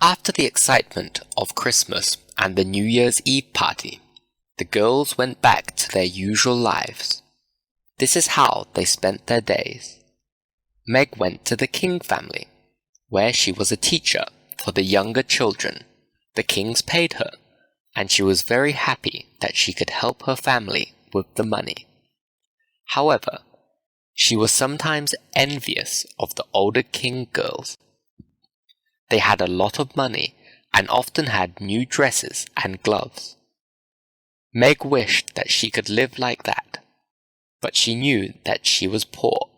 After the excitement of Christmas and the New Year's Eve party, the girls went back to their usual lives. This is how they spent their days. Meg went to the King family, where she was a teacher for the younger children. The Kings paid her, and she was very happy that she could help her family with the money. However, she was sometimes envious of the older King girls. They had a lot of money and often had new dresses and gloves. Meg wished that she could live like that, but she knew that she was poor.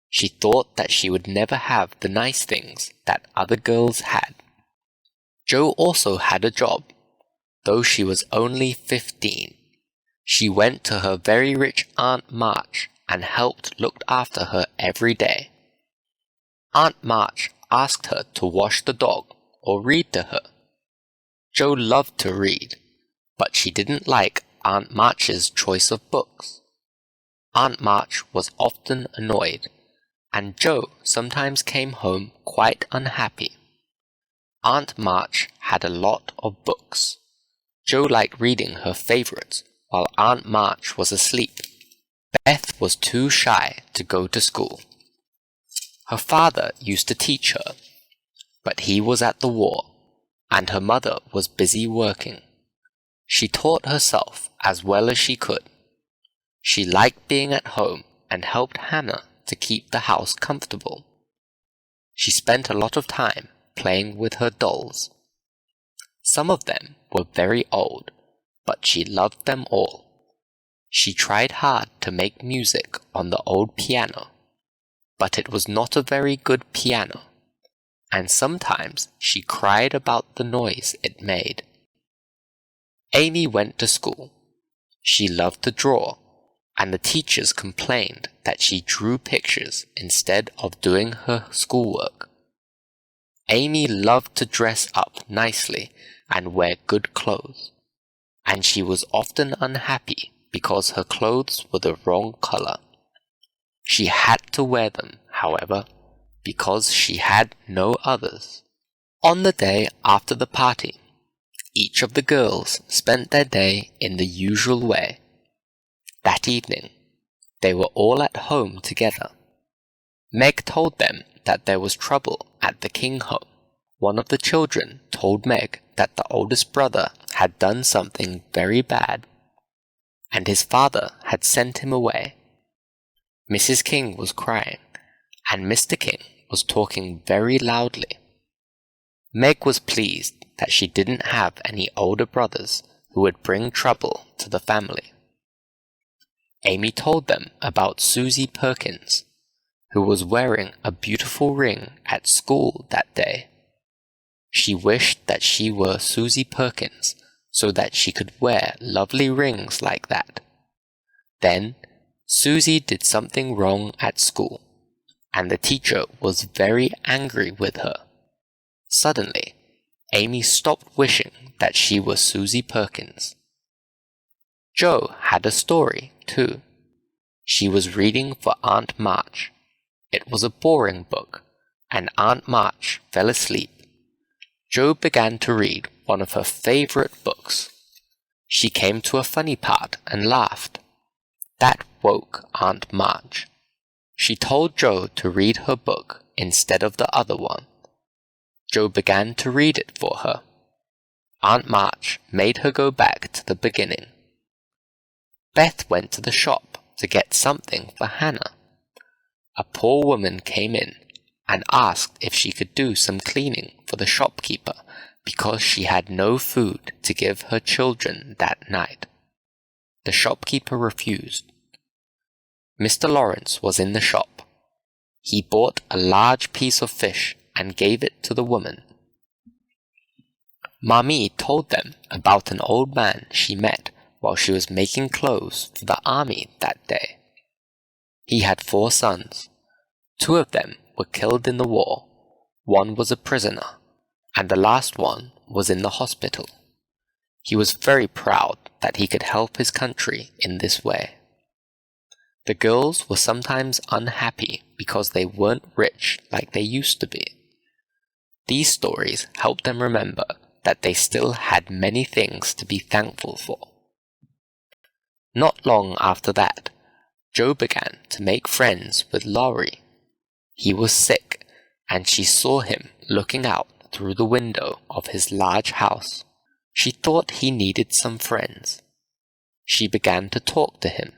She thought that she would never have the nice things that other girls had. Jo also had a job, though she was only 15. She went to her very rich Aunt March and helped look after her every day. Aunt March asked her to wash the dog or read to her. Jo loved to read, but she didn't like Aunt March's choice of books. Aunt March was often annoyed, and Jo sometimes came home quite unhappy. Aunt March had a lot of books. Jo liked reading her favorites while Aunt March was asleep. Beth was too shy to go to school. Her father used to teach her, but he was at the war, and her mother was busy working. She taught herself as well as she could. She liked being at home and helped Hannah to keep the house comfortable. She spent a lot of time playing with her dolls. Some of them were very old, but she loved them all. She tried hard to make music on the old piano, but it was not a very good piano, and sometimes she cried about the noise it made. Amy went to school. She loved to draw, and the teachers complained that she drew pictures instead of doing her schoolwork. Amy loved to dress up nicely and wear good clothes, and she was often unhappy because her clothes were the wrong color. She had to wear them, however, because she had no others. On the day after the party, each of the girls spent their day in the usual way. That evening, they were all at home together. Meg told them that there was trouble at the King home. One of the children told Meg that the oldest brother had done something very bad, and his father had sent him away. Mrs. King was crying, and Mr. King was talking very loudly. Meg was pleased that she didn't have any older brothers who would bring trouble to the family. Amy told them about Susie Perkins, who was wearing a beautiful ring at school that day. She wished that she were Susie Perkins so that she could wear lovely rings like that. Then Susie did something wrong at school, and the teacher was very angry with her. Suddenly, Amy stopped wishing that she was Susie Perkins. Jo had a story, too. She was reading for Aunt March. It was a boring book, and Aunt March fell asleep. Jo began to read one of her favorite books. She came to a funny part and laughed. That woke Aunt March. She told Jo to read her book instead of the other one. Jo began to read it for her. Aunt March made her go back to the beginning. Beth went to the shop to get something for Hannah. A poor woman came in and asked if she could do some cleaning for the shopkeeper because she had no food to give her children that night. The shopkeeper refused. Mr. Lawrence was in the shop. He bought a large piece of fish and gave it to the woman. Mamie told them about an old man she met while she was making clothes for the army that day. He had 4 sons. 2 of them were killed in the war. 1 was a prisoner, and the last one was in the hospital. He was very proud that he could help his country in this way. The girls were sometimes unhappy because they weren't rich like they used to be. These stories helped them remember that they still had many things to be thankful for. Not long after that, Joe began to make friends with Laurie. He was sick, and she saw him looking out through the window of his large house. She thought he needed some friends. She began to talk to him,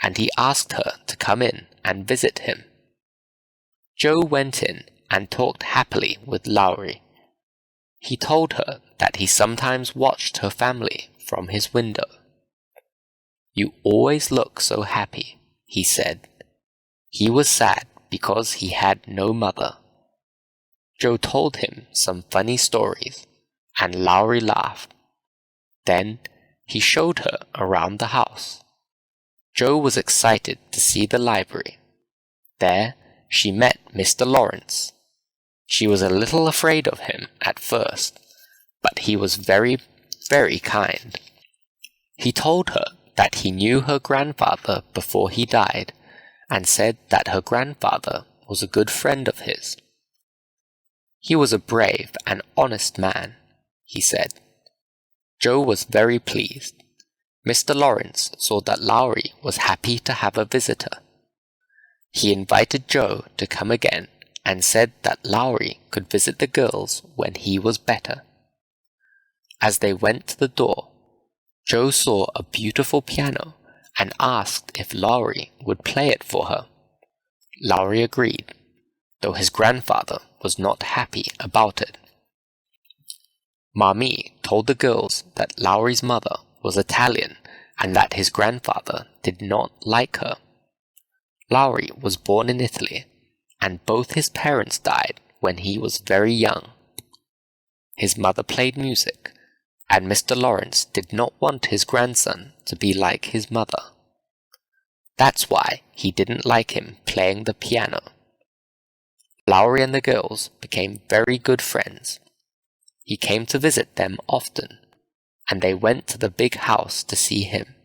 and he asked her to come in and visit him. Joe went in and talked happily with Laurie. He told her that he sometimes watched her family from his window. "You always look so happy," he said. He was sad because he had no mother. Joe told him some funny stories, and Laurie laughed. Then he showed her around the house. Joe was excited to see the library. There she met Mr. Lawrence. She was a little afraid of him at first, but he was very, very kind. He told her that he knew her grandfather before he died, and said that her grandfather was a good friend of his. He was a brave and honest man, he said. Joe was very pleased. Mr. Lawrence saw that Laurie was happy to have a visitor. He invited Joe to come again and said that Laurie could visit the girls when he was better. As they went to the door, Joe saw a beautiful piano and asked if Laurie would play it for her. Laurie agreed, though his grandfather was not happy about it. Mommy told the girls that Laurie's mother was Italian and that his grandfather did not like her. Laurie was born in Italy, and both his parents died when he was very young. His mother played music, and Mr. Lawrence did not want his grandson to be like his mother. That's why he didn't like him playing the piano. Laurie and the girls became very good friends. He came to visit them often, and they went to the big house to see him.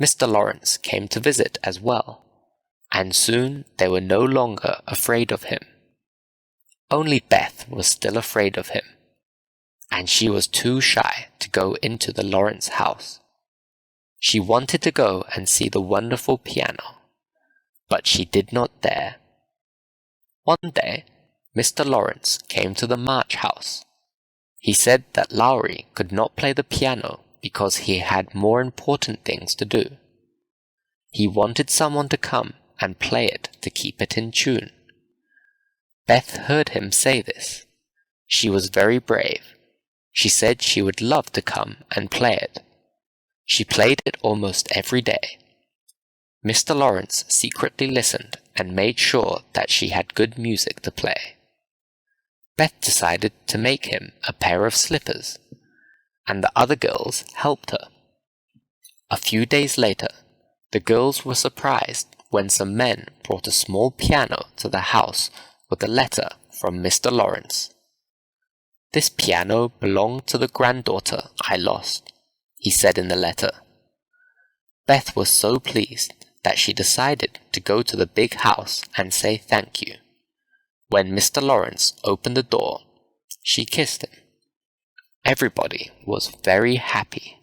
Mr. Lawrence came to visit as well, and soon they were no longer afraid of him. Only Beth was still afraid of him, and she was too shy to go into the Lawrence house. She wanted to go and see the wonderful piano, but she did not dare. One day, Mr. Lawrence came to the March house. He said that Laurie could not play the piano because he had more important things to do. He wanted someone to come and play it to keep it in tune. Beth heard him say this. She was very brave. She said she would love to come and play it. She played it almost every day. Mr. Lawrence secretly listened and made sure that she had good music to play. Beth decided to make him a pair of slippers, and the other girls helped her. A few days later, the girls were surprised when some men brought a small piano to the house with a letter from Mr. Lawrence. "This piano belonged to the granddaughter I lost," he said in the letter. Beth was so pleased that she decided to go to the big house and say thank you. When Mr. Lawrence opened the door, she kissed him. Everybody was very happy.